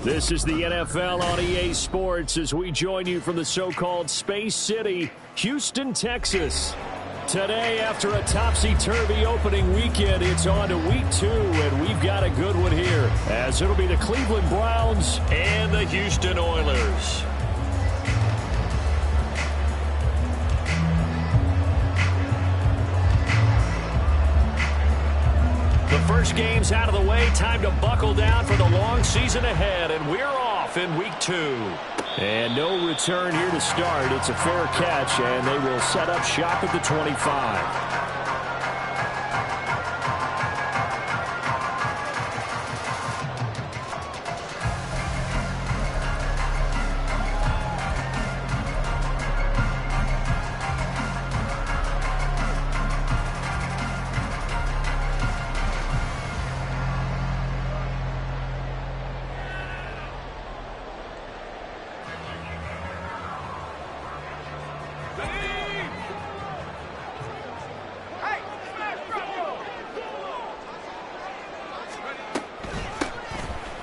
This is the NFL on EA Sports as we join you from the so-called Space City, Houston, Texas. Today, after a topsy-turvy opening weekend, it's on to week 2, and we've got a good one here, as it'll be the Cleveland Browns and the Houston Oilers. The first game's out of the way. Time to buckle down for the long season ahead, and we're off in week 2. And no return here to start. It's a fair catch, and they will set up shop at the 25.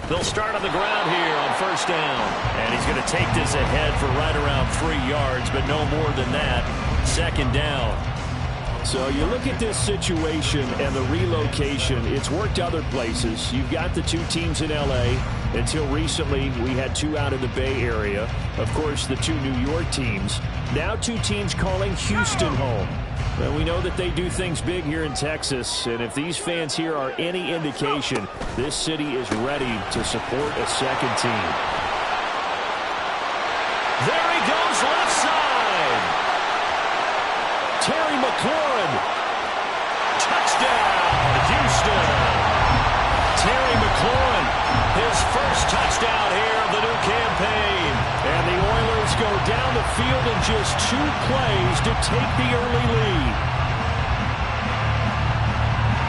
They'll start on the ground here on first down. And he's going to take this ahead for right around 3 yards, but no more than that. Second down. So you look at this situation and the relocation. It's worked other places. You've got the 2 teams in L.A. Until recently, we had 2 out in the Bay Area. Of course, the 2 New York teams. Now 2 teams calling Houston home. Well, we know that they do things big here in Texas, and if these fans here are any indication, this city is ready to support a second team. There he goes, left side. Terry McLaurin. Touchdown, Houston. Terry McLaurin, his first touchdown here of the new campaign. And the Oilers go down the field in just 2 plays to take the early lead.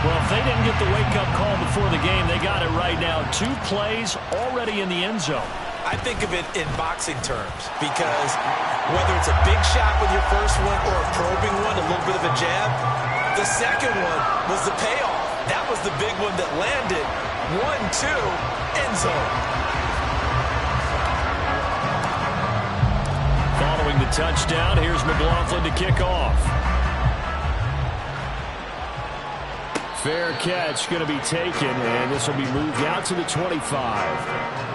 Well, if they didn't get the wake-up call before the game, they got it right now. 2 plays already in the end zone. I think of it in boxing terms because whether it's a big shot with your first one or a probing one, a little bit of a jab, the second one was the payoff. That was the big one that landed. 1-2, end zone. Following the touchdown, here's McLaughlin to kick off. Fair catch going to be taken, and this will be moved out to the 25.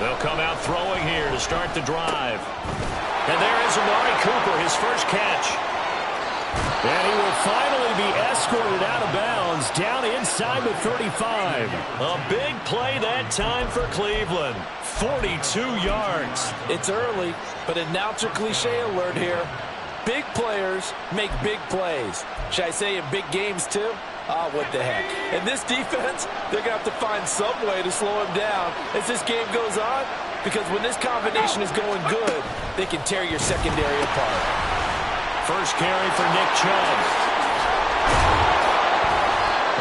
They'll come out throwing here to start the drive. And there is Amari Cooper, his first catch. And he will finally be escorted out of bounds down inside the 35. A big play that time for Cleveland. 42 yards. It's early, but announcer cliche alert here. Big players make big plays. Should I say in big games too? Oh, what the heck. And this defense, they're going to have to find some way to slow him down as this game goes on, because when this combination is going good, they can tear your secondary apart. First carry for Nick Chubb.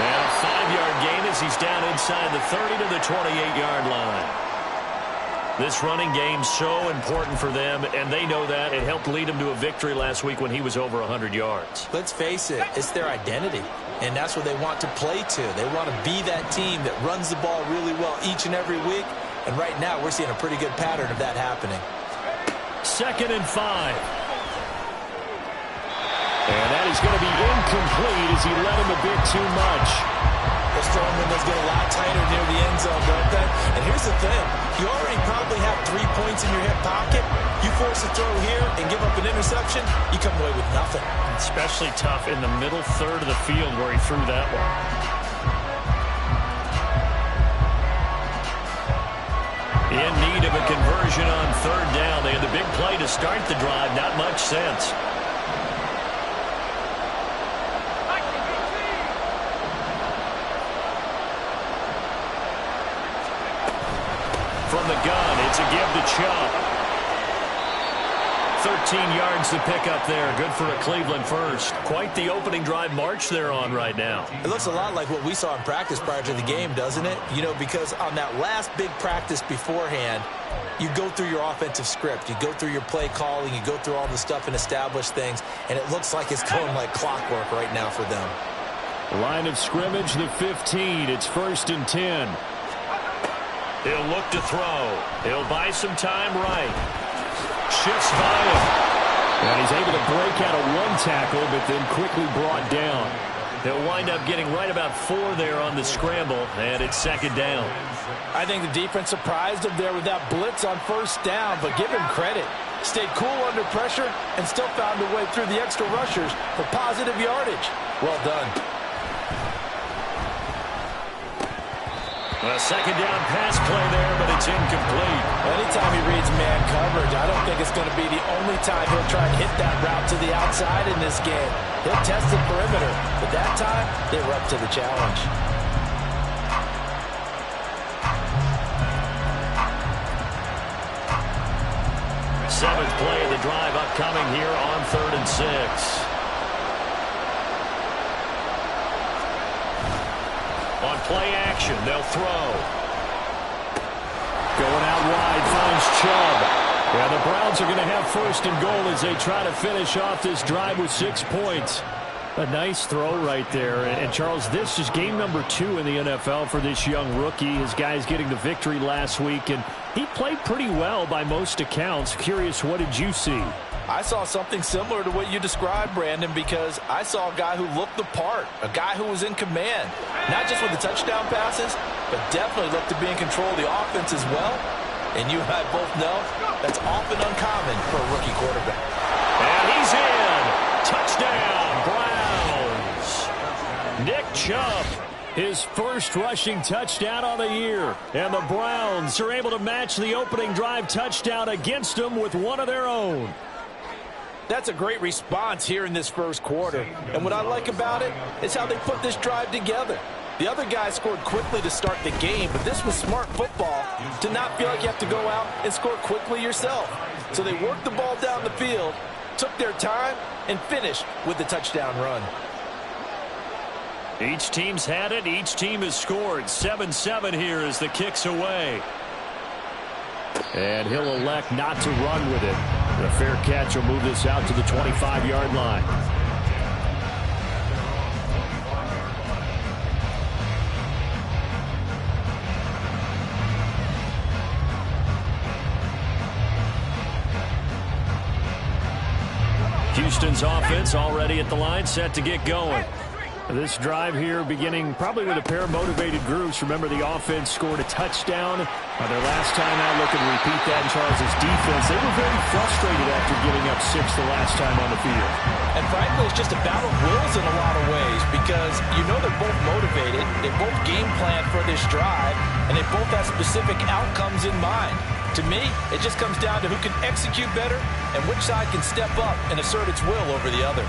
And a 5-yard gain as he's down inside the 30 to the 28-yard line. This running game so important for them, and they know that. It helped lead them to a victory last week when he was over 100 yards. Let's face it, it's their identity, and that's what they want to play to. They want to be that team that runs the ball really well each and every week, and right now we're seeing a pretty good pattern of that happening. 2nd and 5. And that is going to be incomplete as he led him a bit too much. Those throwing windows get a lot tighter near the end zone, don't they? And here's the thing. You already probably have 3 points in your hip pocket. You force a throw here and give up an interception, you come away with nothing. Especially tough in the middle third of the field where he threw that one. In need of a conversion on 3rd down. They had the big play to start the drive. Not much sense. From the gun, it's a give to Chubb. 13 yards to pick up there. Good for a Cleveland first. Quite the opening drive march they're on right now. It looks a lot like what we saw in practice prior to the game, doesn't it? You know, because on that last big practice beforehand, you go through your offensive script. You go through your play calling. You go through all the stuff and establish things. And it looks like it's going like clockwork right now for them. Line of scrimmage, the 15. It's 1st and 10. He'll look to throw. He'll buy some time right. Shifts by him. And he's able to break out of one tackle, but then quickly brought down. He'll wind up getting right about 4 there on the scramble, and it's 2nd down. I think the defense surprised him there with that blitz on 1st down, but give him credit. Stayed cool under pressure and still found a way through the extra rushers for positive yardage. Well done. A 2nd down pass play there, but it's incomplete. Anytime he reads man coverage, I don't think it's going to be the only time he'll try and hit that route to the outside in this game. He'll test the perimeter, but that time they were up to the challenge. Seventh play of the drive upcoming here on 3rd and 6. On play action, they'll throw. Going out wide, finds Chubb. Yeah, the Browns are going to have 1st and goal as they try to finish off this drive with 6 points. A nice throw right there. And Charles, this is game number 2 in the NFL for this young rookie. His guys getting the victory last week, and he played pretty well by most accounts. Curious, what did you see? I saw something similar to what you described, Brandon, because I saw a guy who looked the part, a guy who was in command, not just with the touchdown passes, but definitely looked to be in control of the offense as well. And you and I both know that's often uncommon for a rookie quarterback. And he's in. Touchdown, Browns. Nick Chubb, his first rushing touchdown on the year. And the Browns are able to match the opening drive touchdown against them with one of their own. That's a great response here in this first quarter. And what I like about it is how they put this drive together. The other guy scored quickly to start the game, but this was smart football to not feel like you have to go out and score quickly yourself. So they worked the ball down the field, took their time, and finished with the touchdown run. Each team's had it. Each team has scored. 7-7 here as the kick's away. And he'll elect not to run with it. A fair catch will move this out to the 25-yard line. Houston's offense already at the line, set to get going. This drive here beginning probably with a pair of motivated groups. Remember, the offense scored a touchdown their last time out. Look and repeat that in Charles's defense. They were very frustrated after giving up 6 the last time on the field. And frankly, it's just a battle of wills in a lot of ways because you know they're both motivated. They both game plan for this drive, and they both have specific outcomes in mind. To me, it just comes down to who can execute better and which side can step up and assert its will over the other.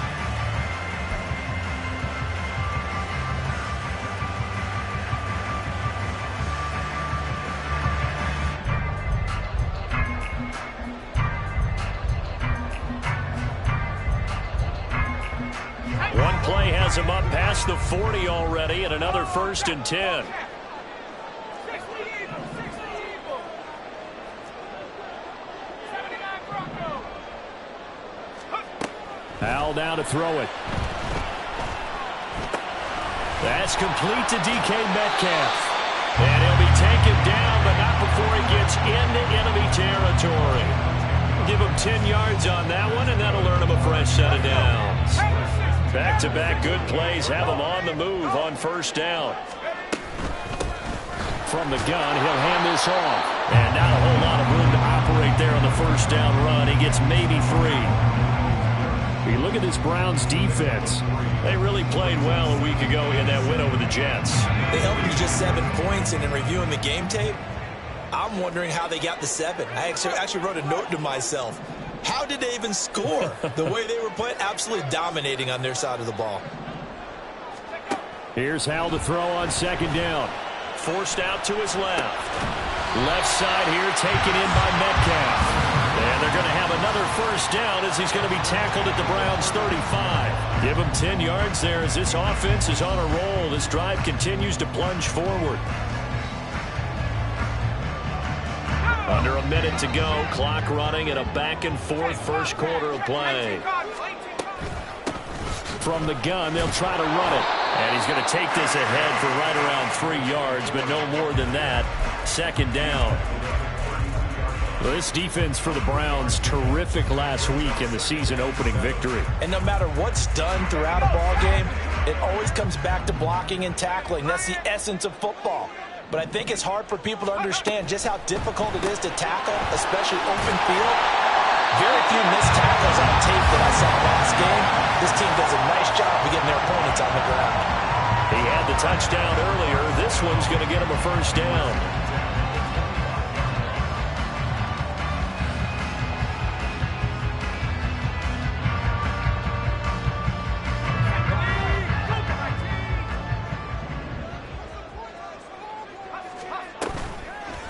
One play has him up past the 40 already, and another 1st and 10. Al down to throw it. That's complete to DK Metcalf. And he'll be taken down, but not before he gets into enemy territory. Give him 10 yards on that one, and that'll earn him a fresh set of downs. Back-to-back good plays have him on the move on 1st down. From the gun, he'll hand this off. And not a whole lot of room to operate there on the 1st down run. He gets maybe 3. You look at this Browns defense. They really played well a week ago in that win over the Jets. They held them to just 7 points, and in reviewing the game tape, I'm wondering how they got the 7. I actually wrote a note to myself. How did they even score? The way they were playing, absolutely dominating on their side of the ball. Here's Hal to throw on 2nd down. Forced out to his left. Left side here taken in by Metcalf. And they're they're going to have another first down as he's going to be tackled at the Browns' 35. Give him 10 yards there as this offense is on a roll. This drive continues to plunge forward. Under a minute to go. Clock running at a back-and-forth first quarter of play. From the gun, they'll try to run it. And he's going to take this ahead for right around 3 yards, but no more than that. Second down. This defense for the Browns, terrific last week in the season-opening victory. And no matter what's done throughout a ball game, it always comes back to blocking and tackling. That's the essence of football. But I think it's hard for people to understand just how difficult it is to tackle, especially open field. Very few missed tackles on tape that I saw last game. This team does a nice job of getting their opponents on the ground. He had the touchdown earlier. This one's going to get him a first down.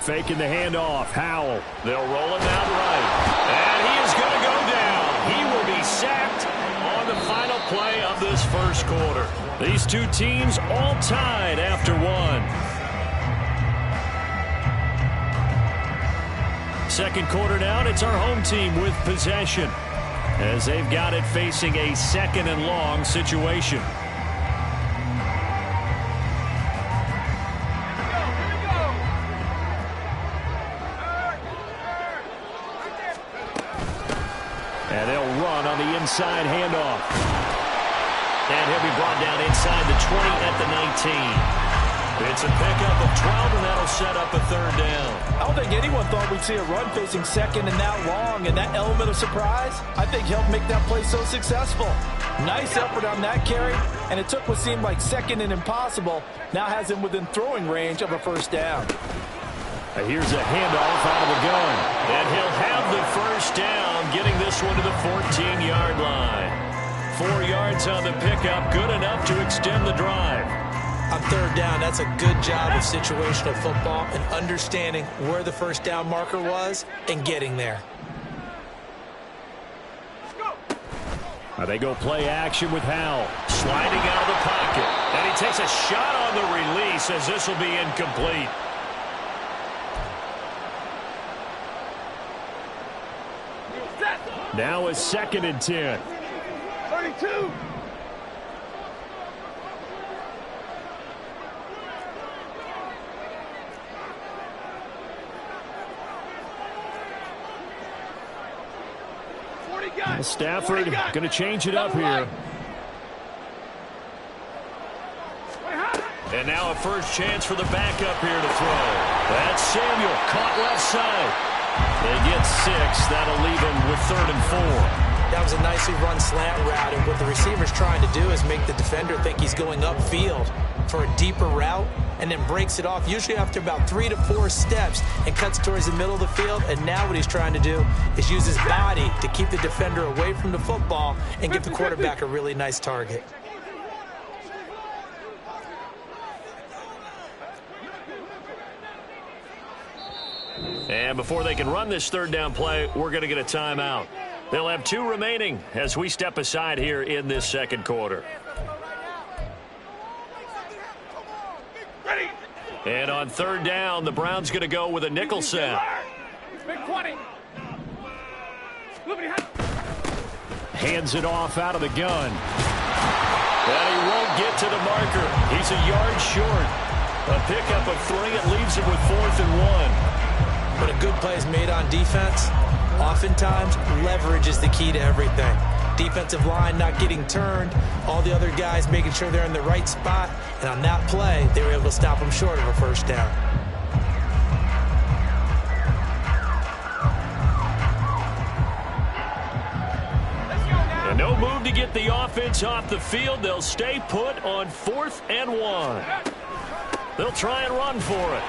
Faking the handoff. Howell. They'll roll him out right. And he is going to go down. He will be sacked on the final play of this first quarter. These two teams all tied after one. Second quarter down. It's our home team with possession as they've got it facing a second and long situation. And they'll run on the inside handoff. And he'll be brought down inside the 20 at the 19. It's a pickup of 12, and that'll set up a third down. I don't think anyone thought we'd see a run facing second and that long, and that element of surprise, I think, helped make that play so successful. Nice effort on that carry, and it took what seemed like second and impossible, now has him within throwing range of a first down. Here's a handoff out of the gun. And he'll have the first down, getting this one to the 14-yard line. 4 yards on the pickup, good enough to extend the drive. On third down, that's a good job of situational football and understanding where the first down marker was and getting there. They go play action with Howell. Sliding out of the pocket. And he takes a shot on the release as this will be incomplete. Now a 2nd and 10. 32. Stafford going to change it up here. And now a first chance for the backup here to throw. That's Samuel, caught left side. They get 6. That'll leave them with 3rd and 4. That was a nicely run slant route, and what the receiver's trying to do is make the defender think he's going upfield for a deeper route, and then breaks it off, usually after about 3 to 4 steps, and cuts towards the middle of the field. And now what he's trying to do is use his body to keep the defender away from the football and give the quarterback a really nice target. And before they can run this third down play, we're going to get a timeout. They'll have 2 remaining as we step aside here in this second quarter. And on third down, the Browns going to go with a nickel set. Hands it off out of the gun. And he won't get to the marker. He's a yard short. A pickup of 3. It leaves him with 4th and 1. When a good play is made on defense, oftentimes leverage is the key to everything. Defensive line not getting turned, all the other guys making sure they're in the right spot, and on that play, they were able to stop them short of a first down. And no move to get the offense off the field. They'll stay put on 4th and 1. They'll try and run for it.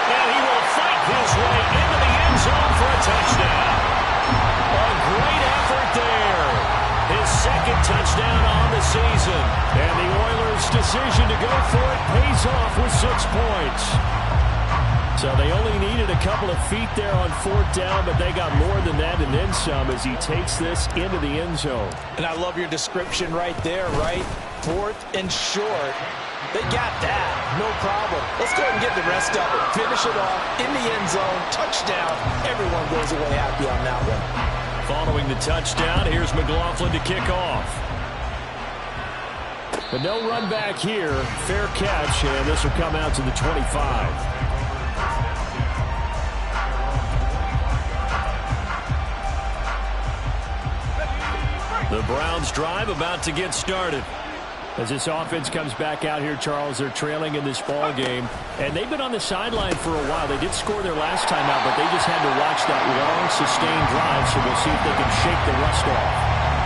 And he will fight his way into the end zone for a touchdown. A great effort there. His 2nd touchdown on the season. And the Oilers' decision to go for it pays off with 6 points. So they only needed a couple of feet there on fourth down, but they got more than that and then some as he takes this into the end zone. And I love your description right there, right? Fourth and short. They got that. No problem. Let's go ahead and get the rest of it. Finish it off in the end zone. Touchdown. Everyone goes away happy on that one. Following the touchdown, here's McLaughlin to kick off. But no run back here. Fair catch, and this will come out to the 25. The Browns drive about to get started. As this offense comes back out here, Charles, they're trailing in this ball game. And they've been on the sideline for a while. They did score their last time out, but they just had to watch that long, sustained drive, so we'll see if they can shake the rust off.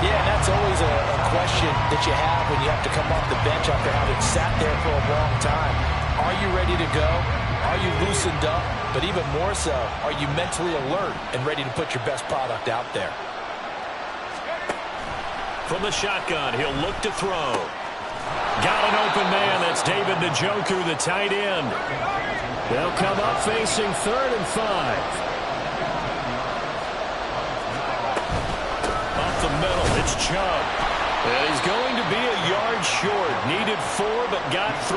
Yeah, and that's always a question that you have when you have to come off the bench after having sat there for a long time. Are you ready to go? Are you loosened up? But even more so, are you mentally alert and ready to put your best product out there? From the shotgun, he'll look to throw. Got an open man. That's David Njoku, the tight end. They'll come up facing 3rd and 5. Up the middle, it's Chubb. And he's going to be a yard short. Needed 4, but got 3.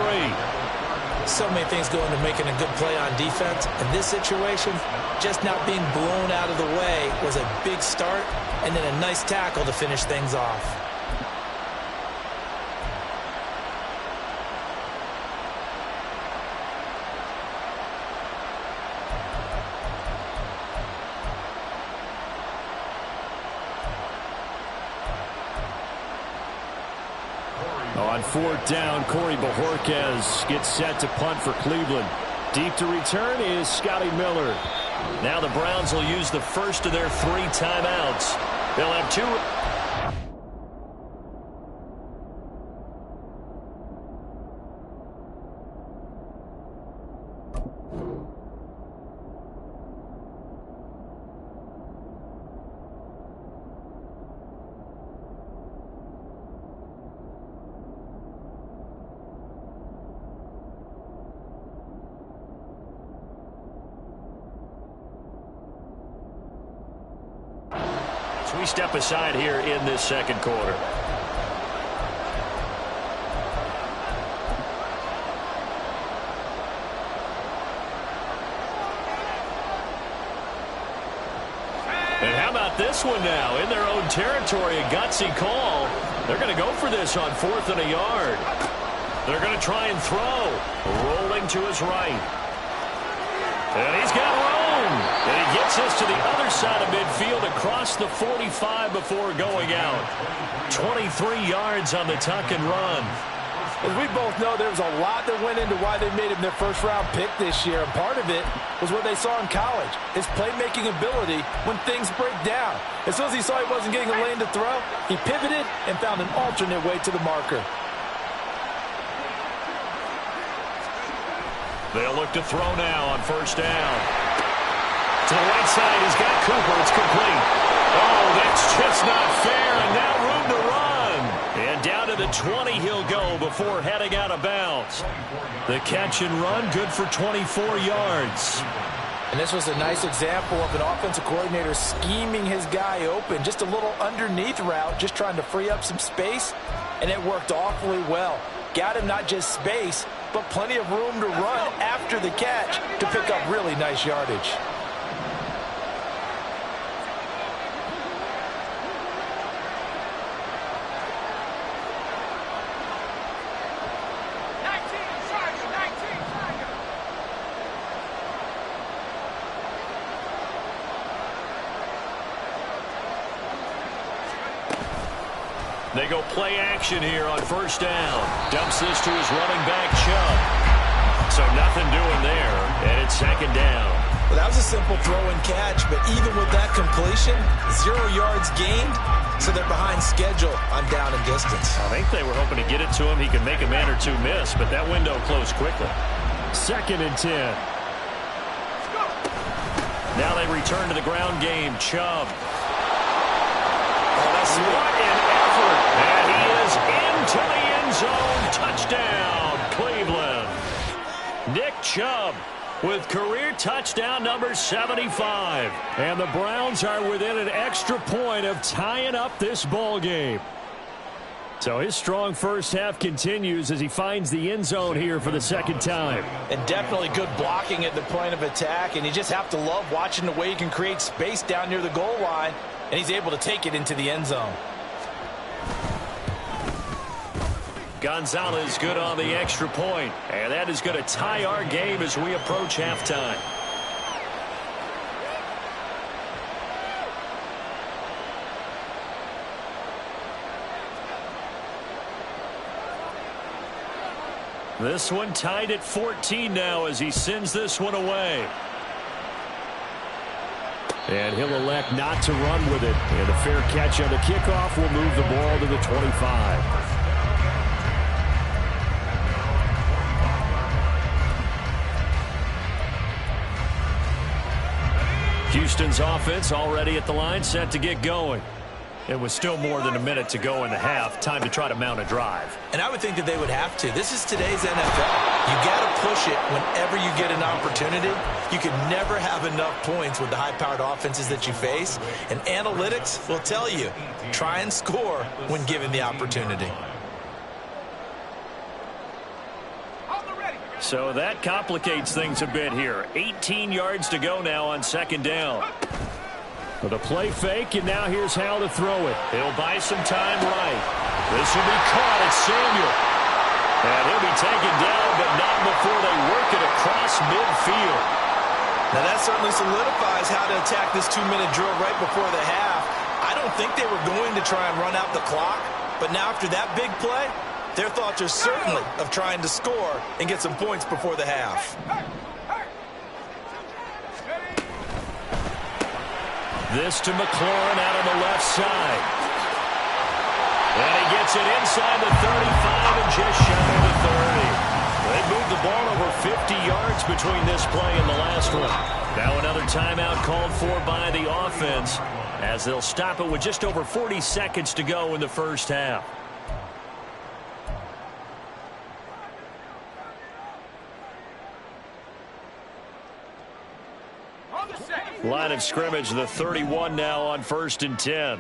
So many things go into making a good play on defense. In this situation, just not being blown out of the way was a big start, and then a nice tackle to finish things off. On 4th down, Corey Bojorquez gets set to punt for Cleveland. Deep to return is Scotty Miller. Now the Browns will use the first of their 3 timeouts. They'll have 2. We step aside here in this second quarter. And how about this one now? In their own territory, a gutsy call. They're going to go for this on 4th and a yard. They're going to try and throw. Rolling to his right. And he's got room. And he gets us to the other side of midfield across the 45 before going out. 23 yards on the tuck and run. As we both know, there was a lot that went into why they made him their first-round pick this year. And part of it was what they saw in college, his playmaking ability when things break down. As soon as he saw he wasn't getting a lane to throw, he pivoted and found an alternate way to the marker. They'll look to throw now on 1st down. To the right side, he's got Cooper. It's complete. Oh, that's just not fair, and now room to run. And down to the 20 he'll go before heading out of bounds. The catch and run, good for 24 yards. And this was a nice example of an offensive coordinator scheming his guy open. Just a little underneath route, just trying to free up some space, and it worked awfully well. Got him not just space, but plenty of room to run after the catch to pick up really nice yardage. They go play action here on 1st down. Dumps this to his running back, Chubb. So nothing doing there, and it's 2nd down. Well, that was a simple throw and catch, but even with that completion, 0 yards gained, so they're behind schedule on down and distance. I think they were hoping to get it to him. He could make a man or two miss, but that window closed quickly. 2nd and 10. Now they return to the ground game. Chubb. What an effort. And he is into the end zone. Touchdown, Cleveland. Nick Chubb with career touchdown number 75. And the Browns are within an extra point of tying up this ball game. So his strong first half continues as he finds the end zone here for the second time. And definitely good blocking at the point of attack. And you just have to love watching the way he can create space down near the goal line. And he's able to take it into the end zone. Gonzalez good on the extra point. And that is going to tie our game as we approach halftime. This one tied at 14 now as he sends this one away. And he'll elect not to run with it. And a fair catch on the kickoff will move the ball to the 25. Houston's offense already at the line, set to get going. It was still more than a minute to go in the half. Time to try to mount a drive. And I would think that they would have to. This is today's NFL. You got to push it whenever you get an opportunity. You can never have enough points with the high-powered offenses that you face. And analytics will tell you, try and score when given the opportunity. So that complicates things a bit here. 18 yards to go now on second down. With a play fake, and now here's Hal to throw it. He'll buy some time right. This will be caught at Samuel. And he'll be taken down, but not before they work it across midfield. Now that certainly solidifies how to attack this 2-minute drill right before the half. I don't think they were going to try and run out the clock, but now after that big play, their thoughts are certainly of trying to score and get some points before the half. This to McLaurin out on the left side. And he gets it inside the 35 and just shy of the 30. They moved the ball over 50 yards between this play and the last one. Now another timeout called for by the offense as they'll stop it with just over 40 seconds to go in the first half. Line of scrimmage, the 31 now on 1st and 10.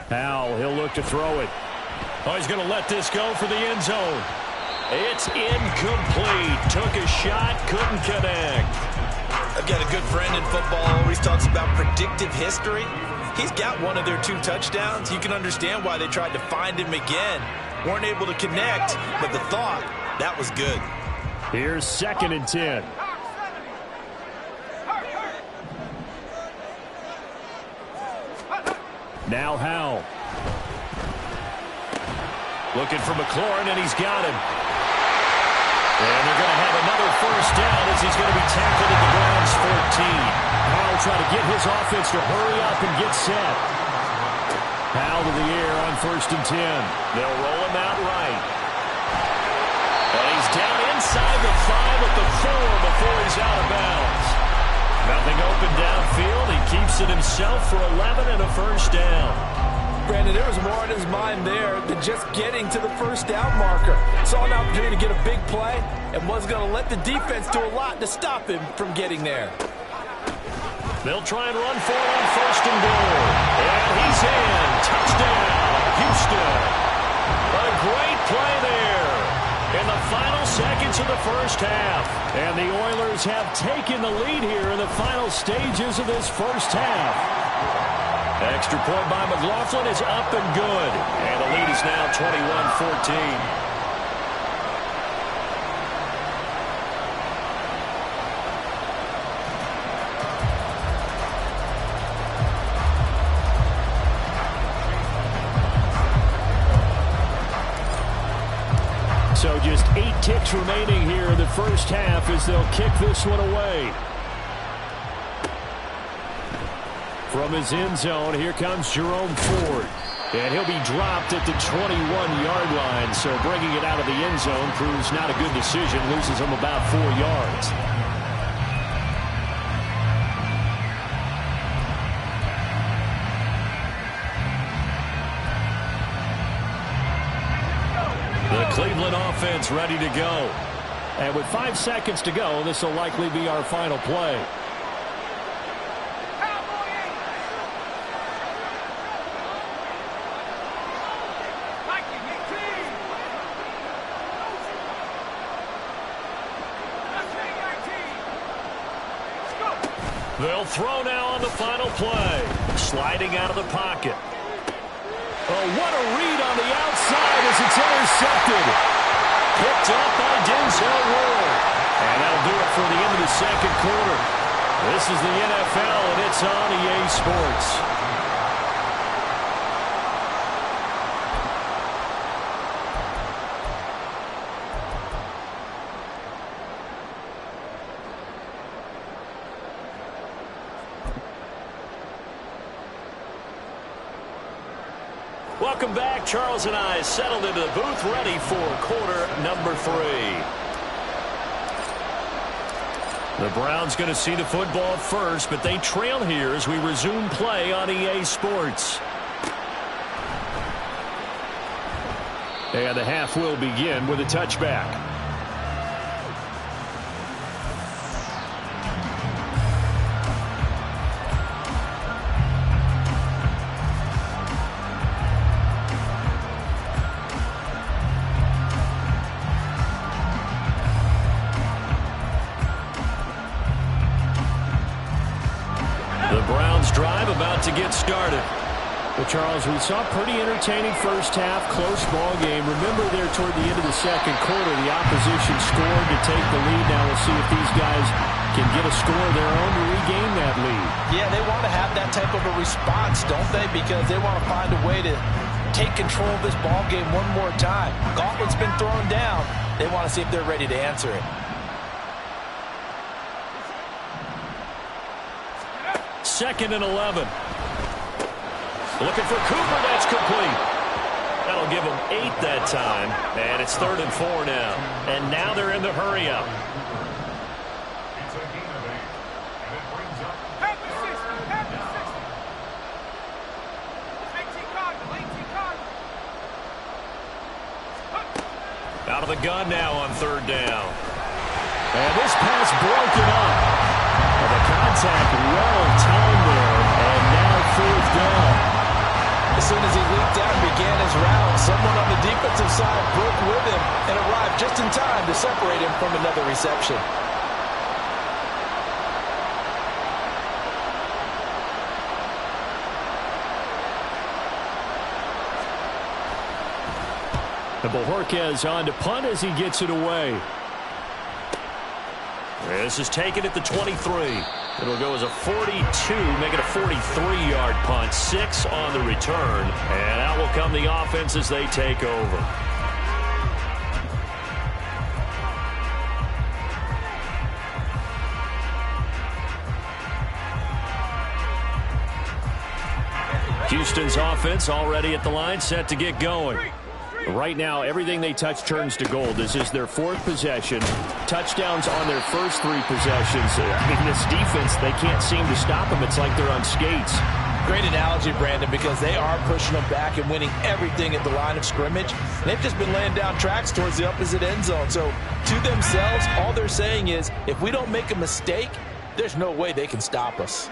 Howell, he'll look to throw it. Oh, he's going to let this go for the end zone. It's incomplete. Took a shot, couldn't connect. I've got a good friend in football, always talks about predictive history. He's got one of their 2 touchdowns. You can understand why they tried to find him again. Weren't able to connect, but the thought, that was good. Here's 2nd and 10. Now Howell. Looking for McLaurin, and he's got him. And they're going to have another first down as he's going to be tackled at the Browns' 14. Howell trying to get his offense to hurry up and get set. Howell to the air on 1st and 10. They'll roll him out right. And he's down inside the 5 at the 4 before he's out of bounds. Nothing open downfield. He keeps it himself for 11 and a first down. Brandon, there was more on his mind there than just getting to the first down marker. Saw an opportunity to get a big play and was going to let the defense do a lot to stop him from getting there. They'll try and run for it on 1st and goal. And he's in. Touchdown, Houston. A great play there in the final seconds of the first half. And the Oilers have taken the lead here in the final stages of this first half. Extra point by McLaughlin is up and good. And the lead is now 21-14. So just 8 ticks remaining here in the first half as they'll kick this one away. From his end zone, here comes Jerome Ford. And he'll be dropped at the 21-yard line. So bringing it out of the end zone proves not a good decision. Loses him about 4 yards. offense ready to go. And with 5 seconds to go, this will likely be our final play. They'll throw now on the final play. Sliding out of the pocket. Oh, what a read on the outside as it's intercepted. Picked up by Denzel Ward. And that'll do it for the end of the second quarter. This is the NFL, and it's on EA Sports. Welcome back. Charles and I settled into the booth, ready for quarter number 3. The Browns going to see the football first, but they trail here as we resume play on EA Sports. And the half will begin with a touchback. Drive about to get started. Well, Charles, we saw a pretty entertaining first half, close ball game. Remember there toward the end of the second quarter, the opposition scored to take the lead. Now we'll see if these guys can get a score of their own to regain that lead. Yeah, they want to have that type of a response, don't they? Because they want to find a way to take control of this ball game one more time. Gauntlet's been thrown down. They want to see if they're ready to answer it. Second and 11. Looking for Cooper. That's complete. That'll give them 8 that time. And it's 3rd and 4 now. And now they're in the hurry up. Out of the gun now on 3rd down. And this pass broken up. The contact well timed there, and now 4th down. As soon as he leaped out and began his route, someone on the defensive side broke with him and arrived just in time to separate him from another reception. And Bojorquez on to punt as he gets it away. This is taken at the 23. It'll go as a 42, make it a 43-yard punt. 6 on the return. And out will come the offense as they take over. Houston's offense already at the line, set to get going. Right now, everything they touch turns to gold. This is their 4th possession. Touchdowns on their first 3 possessions. I mean, this defense, they can't seem to stop them. It's like they're on skates. Great analogy, Brandon, because they are pushing them back and winning everything at the line of scrimmage. And they've just been laying down tracks towards the opposite end zone. So, to themselves, all they're saying is, if we don't make a mistake, there's no way they can stop us.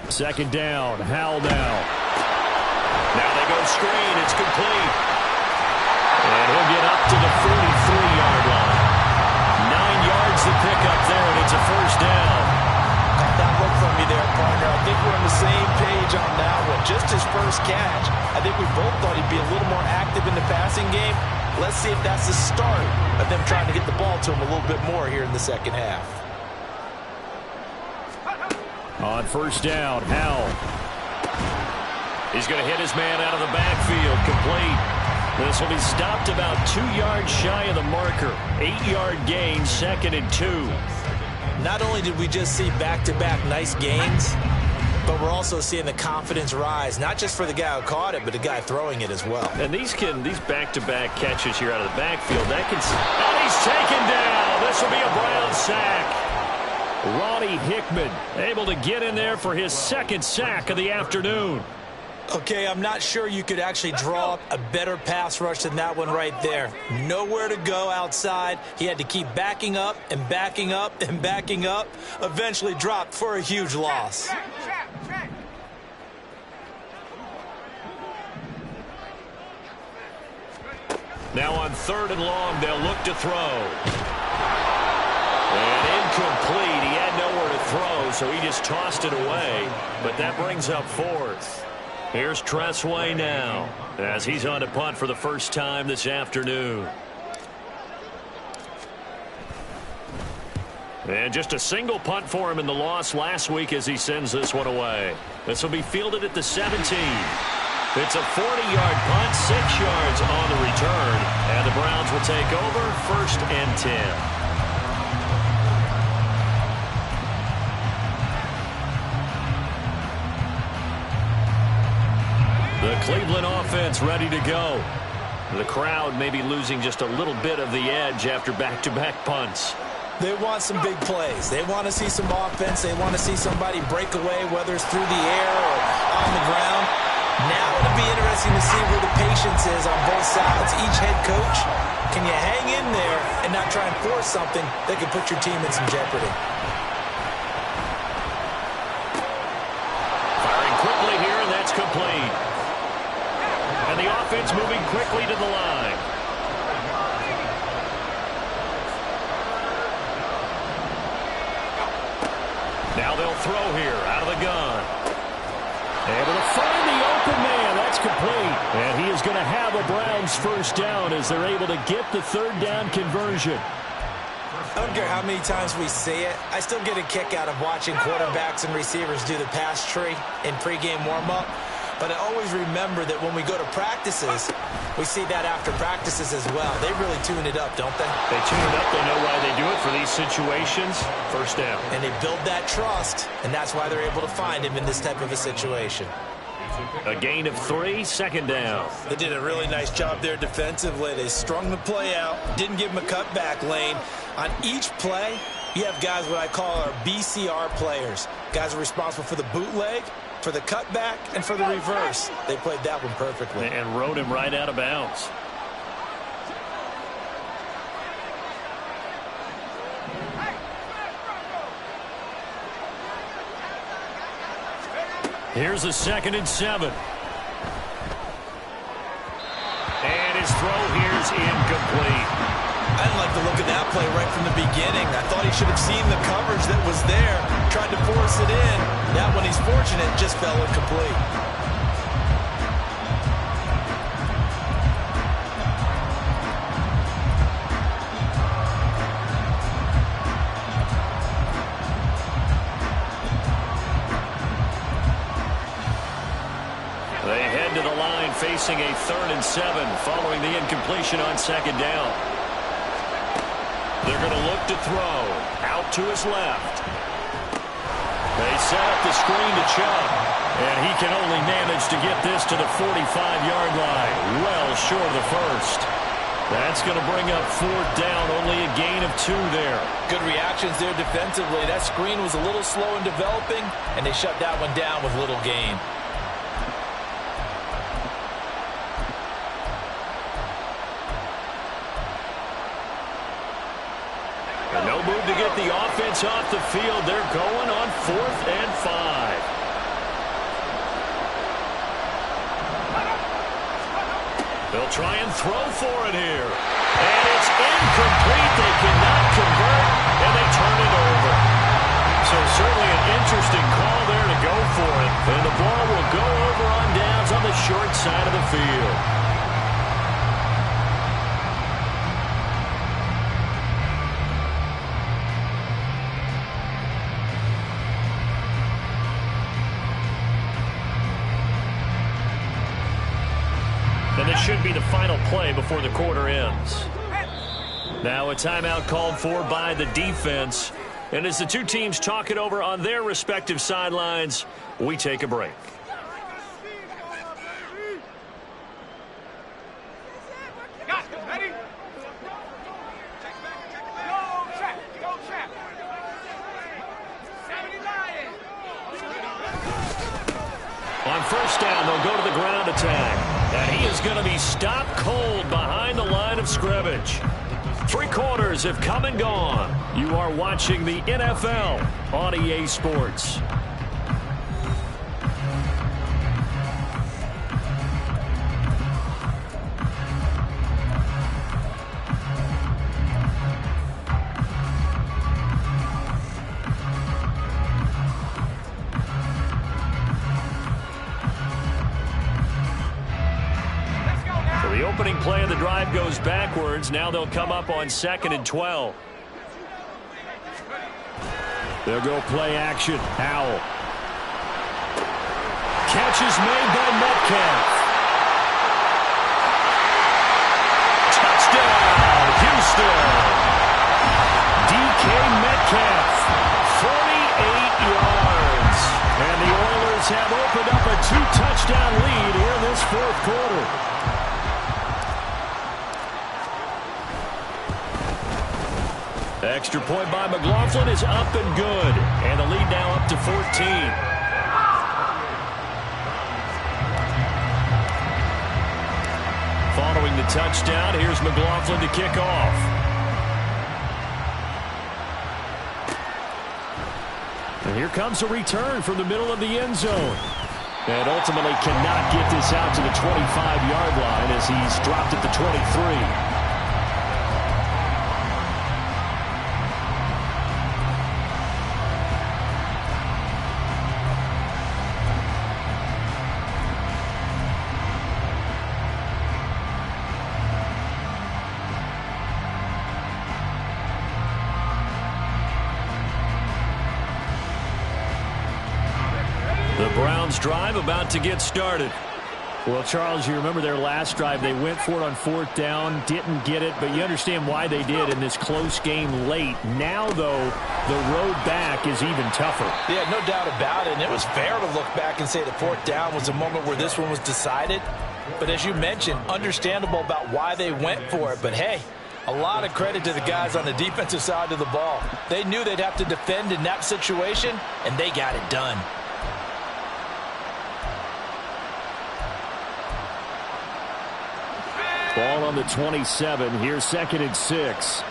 2nd down, Howell now. Now they go screen. It's complete. And he'll get up to the 43-yard line. 9 yards to pick up there, and it's a 1st down. Caught that look from me there, partner. I think we're on the same page on that one. Just his first catch. I think we both thought he'd be a little more active in the passing game. Let's see if that's the start of them trying to get the ball to him a little bit more here in the second half. On 1st down, Howell. He's going to hit his man out of the backfield. Complete. This will be stopped about 2 yards shy of the marker. 8-yard gain, 2nd and 2. Not only did we just see back-to-back nice gains, but we're also seeing the confidence rise, not just for the guy who caught it, but the guy throwing it as well. And these back-to-back catches here out of the backfield, that can... And he's taken down. This will be a Brown sack. Ronnie Hickman able to get in there for his 2nd sack of the afternoon. Okay, I'm not sure you could actually draw up a better pass rush than that one right there. Nowhere to go outside. He had to keep backing up and backing up and backing up. Eventually dropped for a huge loss. Now on 3rd and long, they'll look to throw. And incomplete. He had nowhere to throw, so he just tossed it away. But that brings up 4th. Here's Tressway now, as he's on to punt for the first time this afternoon. And just a single punt for him in the loss last week as he sends this one away. This will be fielded at the 17. It's a 40-yard punt, 6 yards on the return. And the Browns will take over 1st and 10. The Cleveland offense ready to go. The crowd may be losing just a little bit of the edge after back-to-back punts. They want some big plays. They want to see some offense. They want to see somebody break away, whether it's through the air or on the ground. Now it'll be interesting to see where the patience is on both sides. Each head coach, can you hang in there and not try and force something that could put your team in some jeopardy? Firing quickly here, and that's complete. And the offense moving quickly to the line. Now they'll throw here out of the gun. Able to find the open man. That's complete. And he is going to have a Browns first down as they're able to get the 3rd down conversion. I don't care how many times we see it. I still get a kick out of watching quarterbacks and receivers do the pass tree in pregame warm-up. But I always remember that when we go to practices, we see that after practices as well. They really tune it up, don't they? They tune it up. They know why they do it for these situations. First down. And they build that trust, and that's why they're able to find him in this type of a situation. A gain of 3, 2nd down. They did a really nice job there defensively. They strung the play out, didn't give him a cutback lane. On each play, you have guys what I call our BCR players. Guys are responsible for the bootleg, for the cutback, and for the reverse. They played that one perfectly. And rode him right out of bounds. Here's a 2nd and 7. And his throw here's incomplete. I didn't like the look of that play right from the beginning. I thought he should have seen the coverage that was there, tried to force it in. That one, he's fortunate, just fell incomplete. They head to the line facing a 3rd and 7 following the incompletion on 2nd down. They're going to look to throw out to his left. They set up the screen to Chubb, and he can only manage to get this to the 45-yard line, well short of the first. That's going to bring up 4th down, only a gain of 2 there. Good reactions there defensively. That screen was a little slow in developing, and they shut that one down with little gain. No move to get the offense off the field. They're going on 4th and 5. They'll try and throw for it here. And it's incomplete. They cannot convert, and they turn it over. So certainly an interesting call there to go for it. And the ball will go over on downs on the short side of the field. And this should be the final play before the quarter ends. Now a timeout called for by the defense. And as the two teams talk it over on their respective sidelines, we take a break. On first down, they'll go to the ground attack. And he is going to be stopped cold behind the line of scrimmage. 3 quarters have come and gone. You are watching the NFL on EA Sports. The opening play of the drive goes backwards. Now they'll come up on 2nd and 12. They'll go play action. Howell. Catch is made by Metcalf. Touchdown, Houston. DK Metcalf, 48 yards. And the Oilers have opened up a 2-touchdown lead here in this 4th quarter. Extra point by McLaughlin is up and good. And the lead now up to 14. Following the touchdown, here's McLaughlin to kick off. And here comes a return from the middle of the end zone. And ultimately cannot get this out to the 25-yard line as he's dropped at the 23. Browns drive about to get started. Well, Charles, you remember their last drive. They went for it on 4th down, didn't get it, but you understand why they did in this close game late. Now, though, the road back is even tougher. Yeah, no doubt about it. And it was fair to look back and say the 4th down was a moment where this one was decided. But as you mentioned, understandable about why they went for it. But, hey, a lot of credit to the guys on the defensive side of the ball. They knew they'd have to defend in that situation, and they got it done. Ball on the 27. Here's 2nd and 6.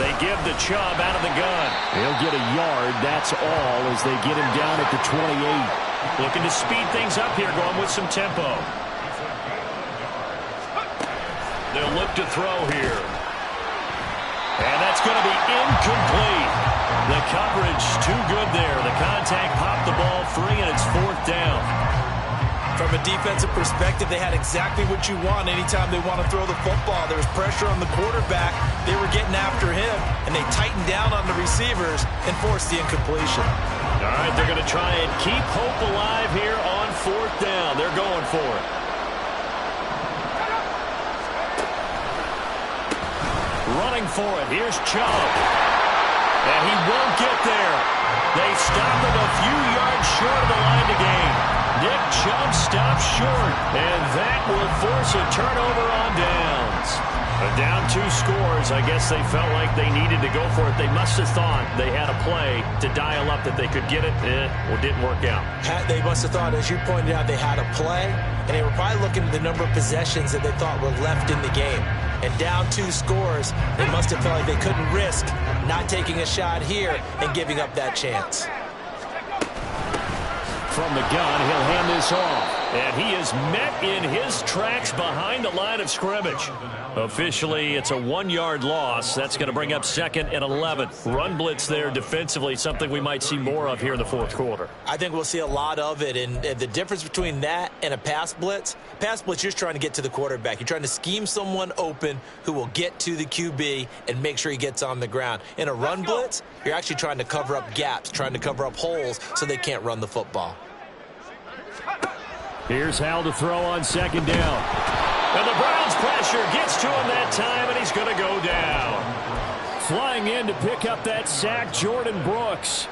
They give the Chubb out of the gun. He'll get a yard. That's all as they get him down at the 28. Looking to speed things up here, going with some tempo. They'll look to throw here. And that's going to be incomplete. The coverage too good there. The contact popped the ball free, and it's 4th down. From a defensive perspective, they had exactly what you want anytime they want to throw the football. There was pressure on the quarterback. They were getting after him, and they tightened down on the receivers and forced the incompletion. All right, they're going to try and keep hope alive here on 4th down. They're going for it. Running for it. Here's Chubb. And he won't get there. They stop him a few yards short of the line to gain. Nick Chubb stops short. And that will force a turnover on downs. Down 2 scores. I guess they felt like they needed to go for it. They must have thought they had a play to dial up that they could get it. Well, didn't work out. They must have thought, as you pointed out, they had a play. And they were probably looking at the number of possessions that they thought were left in the game. And down 2 scores, they must have felt like they couldn't risk not taking a shot here and giving up that chance. From the gun, he'll hand this off. And he is met in his tracks behind the line of scrimmage. Officially, it's a 1-yard loss. That's going to bring up 2nd and 11. Run blitz there defensively, something we might see more of here in the 4th quarter. I think we'll see a lot of it. And the difference between that and a pass blitz, you're just trying to get to the quarterback. You're trying to scheme someone open who will get to the QB and make sure he gets on the ground. In a run blitz, you're actually trying to cover up gaps, trying to cover up holes so they can't run the football. Here's Howell to throw on 2nd down. And the Browns pressure gets to him that time, and he's going to go down. flying in to pick up that sack, Jordan Brooks.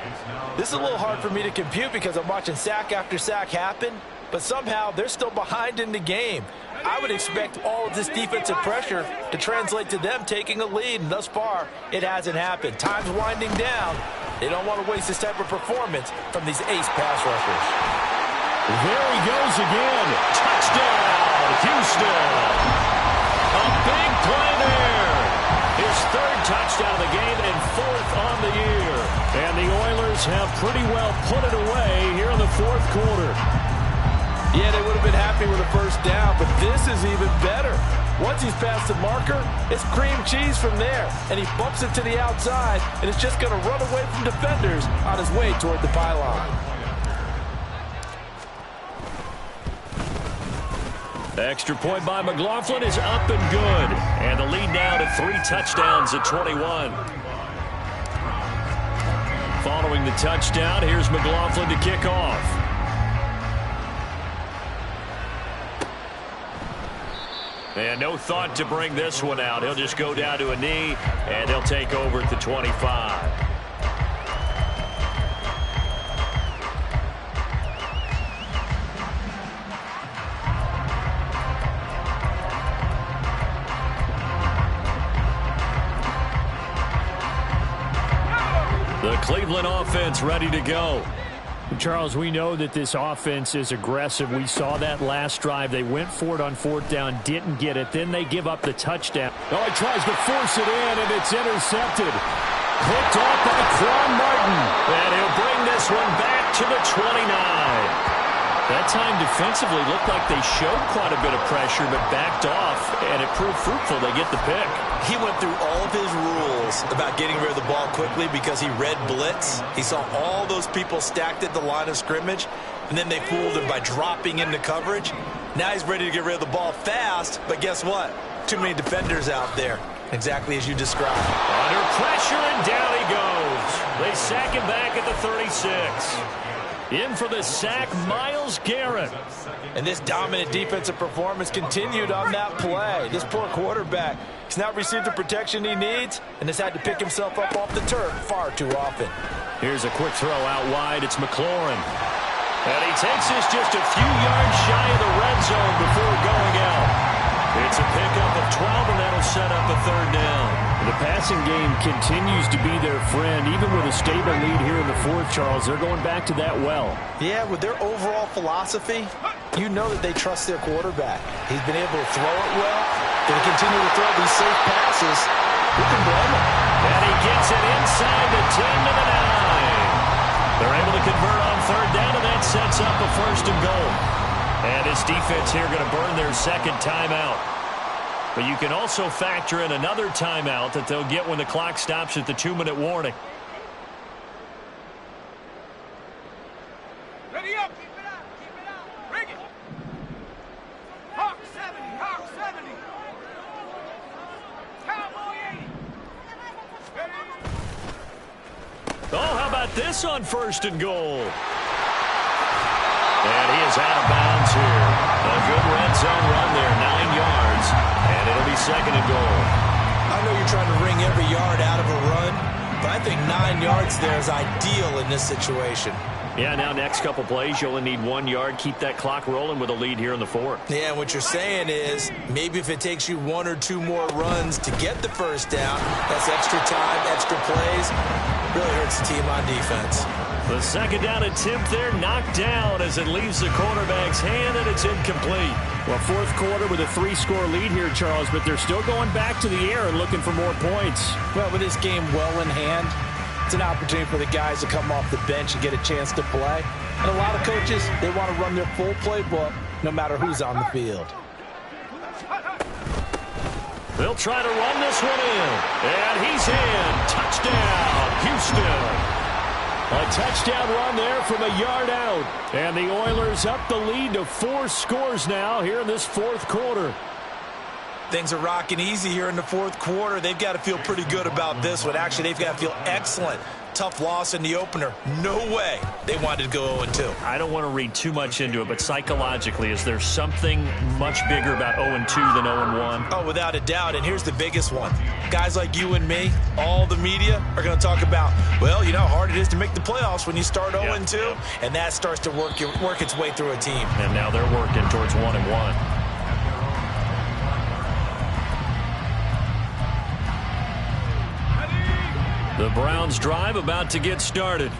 This is a little hard for me to compute because I'm watching sack after sack happen, but somehow they're still behind in the game. I would expect all of this defensive pressure to translate to them taking a lead, and thus far, it hasn't happened. Time's winding down. They don't want to waste this type of performance from these ace pass rushers. There he goes again. Touchdown, Houston. A big play there. His third touchdown of the game and fourth on the year. And the Oilers have pretty well put it away here in the fourth quarter. Yeah, they would have been happy with a first down, but this is even better. Once he's past the marker, it's cream cheese from there. And he bumps it to the outside, and it's just going to run away from defenders on his way toward the pylon. Extra point by McLaughlin is up and good. And the lead now to 3 touchdowns at 21. Following the touchdown, here's McLaughlin to kick off. And no thought to bring this one out. He'll just go down to a knee, and they'll take over at the 25. The Cleveland offense ready to go. Charles, we know that this offense is aggressive. We saw that last drive. They went for it on fourth down, didn't get it. Then they give up the touchdown. Oh, he tries to force it in, and it's intercepted. Picked off by Quan Martin. And he'll bring this one back to the 29. That time defensively looked like they showed quite a bit of pressure, but backed off, and it proved fruitful. They get the pick. He went through all of his rules about getting rid of the ball quickly because he read blitz. He saw all those people stacked at the line of scrimmage, and then they fooled him by dropping into coverage. Now he's ready to get rid of the ball fast, but guess what? Too many defenders out there, exactly as you described. Under pressure, and down he goes. They sack him back at the 36. In for the sack, Myles Garrett. And this dominant defensive performance continued on that play. This poor quarterback has not received the protection he needs and has had to pick himself up off the turf far too often. Here's a quick throw out wide. It's McLaurin. And he takes this just a few yards shy of the red zone before going out. It's a pickup of 12, and that'll set up a third down. The passing game continues to be their friend. Even with a stable lead here in the fourth, Charles, they're going back to that well. Yeah, with their overall philosophy, you know that they trust their quarterback. He's been able to throw it well. They continue to throw these safe passes. Who can blame him? And he gets it inside the 10 to the 9. They're able to convert on third down, and that sets up a first and goal. And his defense here going to burn their second timeout. But you can also factor in another timeout that they'll get when the clock stops at the 2-minute warning. Ready up. Keep it up. Keep it up. Bring it. Hawk 70. Hawk 70. Cowboy 80. Oh, how about this on first and goal? And he is out of bounds here. A good red zone run there, 9 yards. And it'll be second and goal. I know you're trying to wring every yard out of a run, but I think 9 yards there is ideal in this situation. Yeah, now next couple plays, you only need 1 yard. Keep that clock rolling with a lead here in the fourth. Yeah, what you're saying is maybe if it takes you 1 or 2 more runs to get the first down, that's extra time, extra plays. Really hurts the team on defense. The second down attempt there knocked down as it leaves the quarterback's hand, and it's incomplete. Well, fourth quarter with a 3-score lead here, Charles, but they're still going back to the air and looking for more points. Well, with this game well in hand, it's an opportunity for the guys to come off the bench and get a chance to play. And a lot of coaches, they want to run their full playbook no matter who's on the field. They'll try to run this one in. And he's in. Touchdown, Houston. A touchdown run there from a yard out. And the Oilers up the lead to 4 scores now here in this fourth quarter. Things are rocking easy here in the fourth quarter. They've got to feel pretty good about this one. Actually, they've got to feel excellent. Tough loss in the opener. No way they wanted to go 0-2. I don't want to read too much into it, but psychologically, is there something much bigger about 0-2 than 0-1? Oh, without a doubt, and here's the biggest one. guys like you and me, all the media, are going to talk about, well, you know how hard it is to make the playoffs when you start 0-2, and that starts to work its way through a team. And now they're working towards 1-1. The Browns drive about to get started.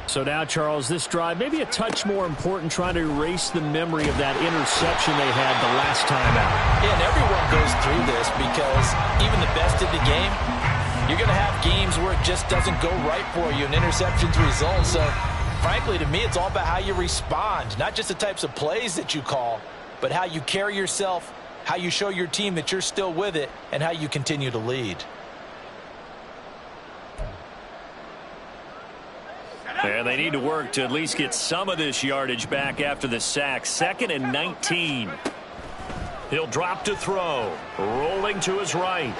So now, Charles, this drive maybe a touch more important, trying to erase the memory of that interception they had the last time out. Yeah, and everyone goes through this because even the best in the game, you're going to have games where it just doesn't go right for you and interceptions result. So, frankly, to me, it's all about how you respond, not just the types of plays that you call, but how you carry yourself, how you show your team that you're still with it, and how you continue to lead. And they need to work to at least get some of this yardage back after the sack. 2nd and 19. He'll drop to throw. Rolling to his right.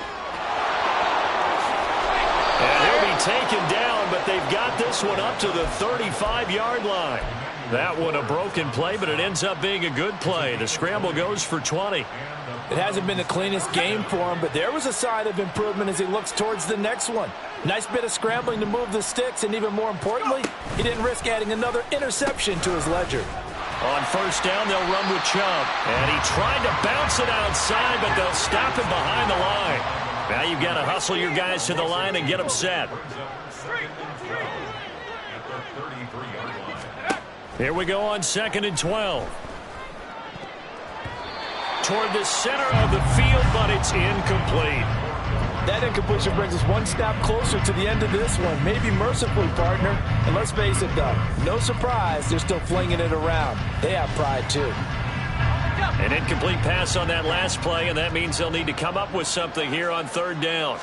And he'll be taken down, but they've got this one up to the 35-yard line. That one a broken play, but it ends up being a good play. The scramble goes for 20. It hasn't been the cleanest game for him, but there was a sign of improvement as he looks towards the next one. Nice bit of scrambling to move the sticks, and even more importantly, he didn't risk adding another interception to his ledger. On 1st down, they'll run with Chubb. And he tried to bounce it outside, but they'll stop him behind the line. Now you've got to hustle your guys to the line and get them set. Here we go on 2nd and 12. Toward the center of the field, but it's incomplete. That incompletion brings us one step closer to the end of this one. Maybe mercifully, partner. And let's face it, though, no surprise, they're still flinging it around. They have pride, too. An incomplete pass on that last play, and that means they'll need to come up with something here on 3rd down.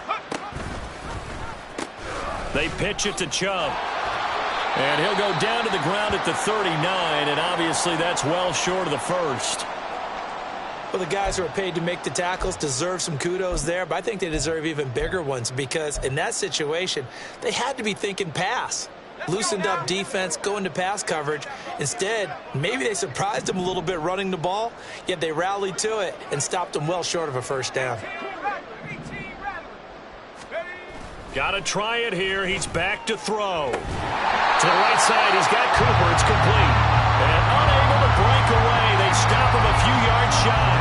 They pitch it to Chubb. And he'll go down to the ground at the 39, and obviously that's well short of the first. Well, the guys who are paid to make the tackles deserve some kudos there, but I think they deserve even bigger ones because in that situation, they had to be thinking pass. Loosened up defense, go into pass coverage. Instead, maybe they surprised them a little bit running the ball, yet they rallied to it and stopped them well short of a 1st down. Got to try it here. He's back to throw. To the right side, he's got Cooper. It's complete. And unable to break away. They stop him a few yards shy.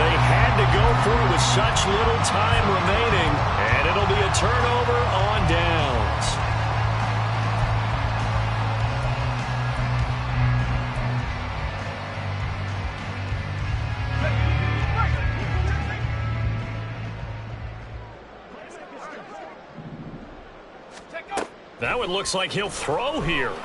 They had to go for it with such little time remaining. And it'll be a turnover on downs. Now it looks like he'll throw here. And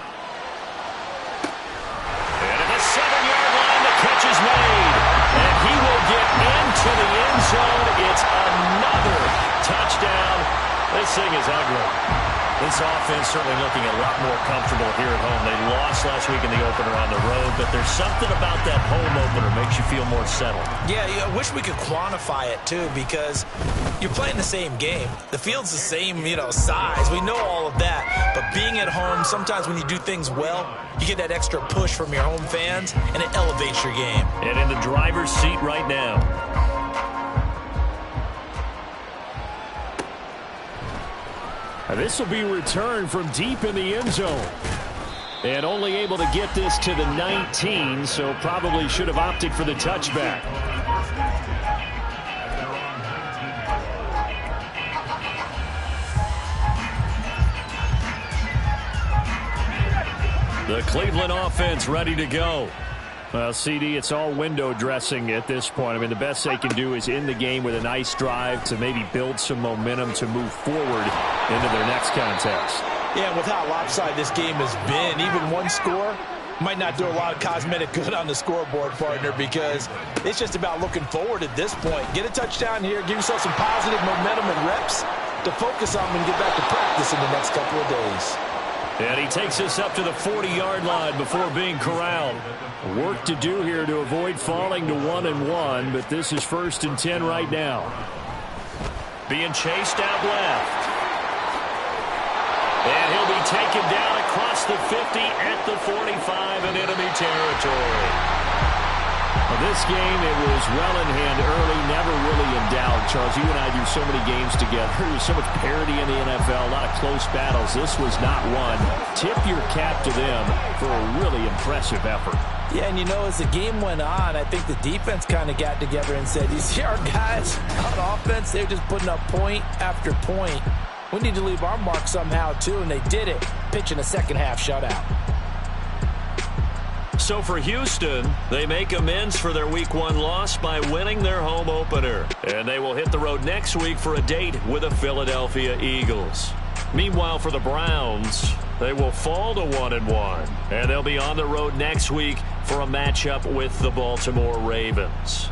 at the 7-yard line, the catch is made. And he will get into the end zone. It's another touchdown. This thing is ugly. This offense certainly looking a lot more comfortable here at home. They lost last week in the opener on the road, but there's something about that home opener makes you feel more settled. Yeah, I wish we could quantify it, too, because you're playing the same game. The field's the same, size. We know all of that. But being at home, sometimes when you do things well, you get that extra push from your home fans, and it elevates your game. And in the driver's seat right now. This will be returned from deep in the end zone. And only able to get this to the 19, so probably should have opted for the touchback. The Cleveland offense ready to go. Well, CD, it's all window dressing at this point. I mean, the best they can do is end the game with a nice drive to maybe build some momentum to move forward into their next contest. Yeah, with how lopsided this game has been, even one score might not do a lot of cosmetic good on the scoreboard, partner, because it's just about looking forward at this point. Get a touchdown here, give yourself some positive momentum and reps to focus on and get back to practice in the next couple of days. And he takes us up to the 40-yard line before being corralled. Work to do here to avoid falling to 1-1, but this is 1st and 10 right now. Being chased out left. And he'll be taken down across the 50 at the 45 in enemy territory. Well, this game, it was well in hand early, never really in doubt. Charles, you and I do so many games together. There's so much parity in the NFL, a lot of close battles. This was not one. Tip your cap to them for a really impressive effort. Yeah, and you know, as the game went on, I think the defense kind of got together and said, you see our guys on offense, they're just putting up point after point. We need to leave our mark somehow, too, and they did it, pitching a second-half shutout. So for Houston, they make amends for their Week 1 loss by winning their home opener. And they will hit the road next week for a date with the Philadelphia Eagles. Meanwhile, for the Browns, they will fall to 1-1. And they'll be on the road next week for a matchup with the Baltimore Ravens.